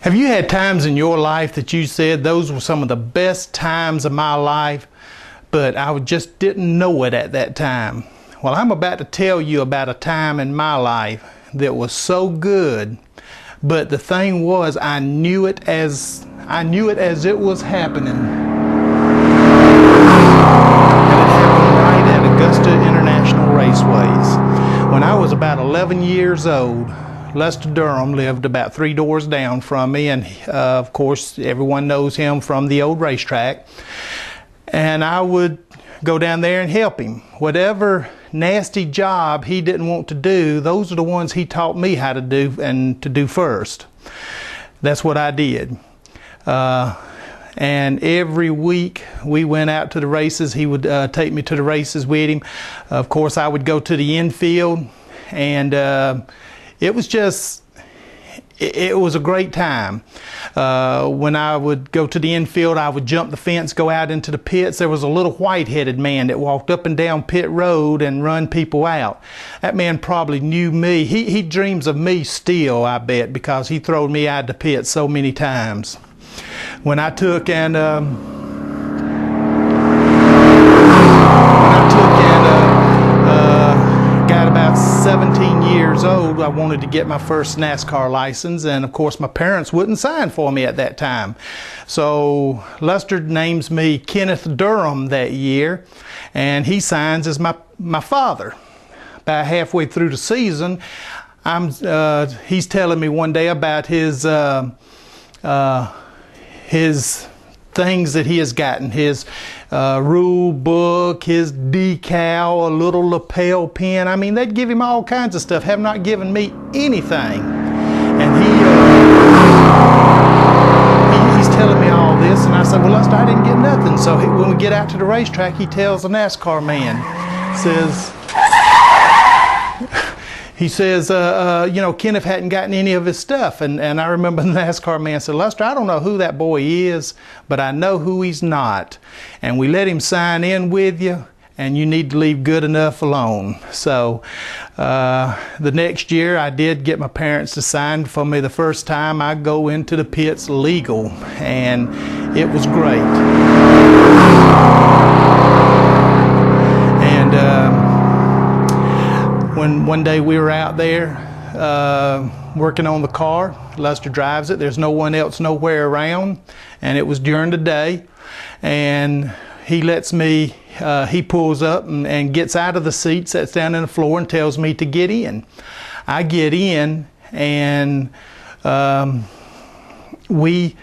Have you had times in your life that you said those were some of the best times of my life, but I just didn't know it at that time? Well, I'm about to tell you about a time in my life that was so good, but the thing was, I knew it as it was happening. And it happened right at Augusta International Raceways. When I was about 11 years old, Lester Durham lived about 3 doors down from me, and of course everyone knows him from the old racetrack. And I would go down there and help him. Whatever nasty job he didn't want to do, those are the ones he taught me how to do and to do first. That's what I did. And every week we went out to the races. He would take me to the races with him. Of course, I would go to the infield, and it was a great time. When I would go to the infield, I would jump the fence, go out into the pits. There was a little white-headed man that walked up and down pit road and run people out. That man probably knew me. He dreams of me still, I bet, because he throwed me out the pit so many times. When I took and got about 17 years old, I wanted to get my first NASCAR license, and of course my parents wouldn't sign for me at that time. So Lester names me Kenneth Durham that year, and he signs as my father. About halfway through the season, he's telling me one day about his things that he has gotten, his rule book, his decal, a little lapel pin. I mean, they'd give him all kinds of stuff, have not given me anything. And he's telling me all this, and I said, well, Lester, I didn't get nothing. So when we get out to the racetrack, he tells the NASCAR man, he says, you know, Kenneth hadn't gotten any of his stuff. And I remember the NASCAR man said, Lester, I don't know who that boy is, but I know who he's not. And we let him sign in with you, and you need to leave good enough alone. So the next year, I did get my parents to sign for me the first time. I go into the pits legal, and it was great. And when one day we were out there working on the car, Lester drives it, there's no one else nowhere around, and it was during the day, and he lets me, he pulls up and gets out of the seat, sits down on the floor and tells me to get in. I get in, and we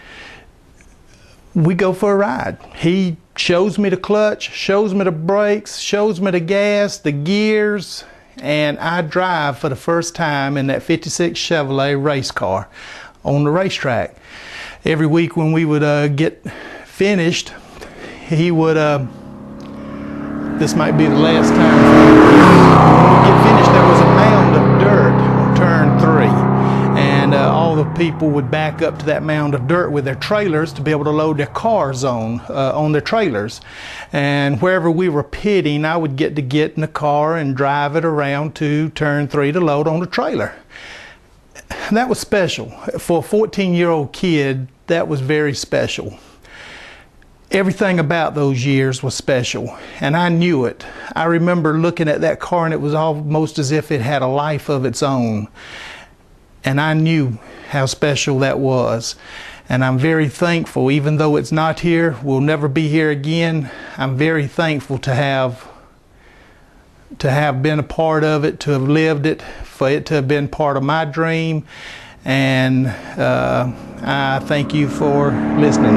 go for a ride. He shows me the clutch, shows me the brakes, shows me the gas, the gears, and I drive for the first time in that 56 Chevrolet race car on the racetrack. Every week when we would get finished, he would, this might be the last time for him here. When we get finished, there was a mound of dirt on turn 3. And all the people would back up to that mound of dirt with their trailers to be able to load their cars on their trailers. And wherever we were pitting, I would get in the car and drive it around to turn 3 to load on the trailer. And that was special. For a 14-year-old kid, that was very special. Everything about those years was special, and I knew it. I remember looking at that car, and it was almost as if it had a life of its own. And I knew how special that was. And I'm very thankful, even though it's not here, we'll never be here again. I'm very thankful to have been a part of it, to have lived it, for it to have been part of my dream. And I thank you for listening.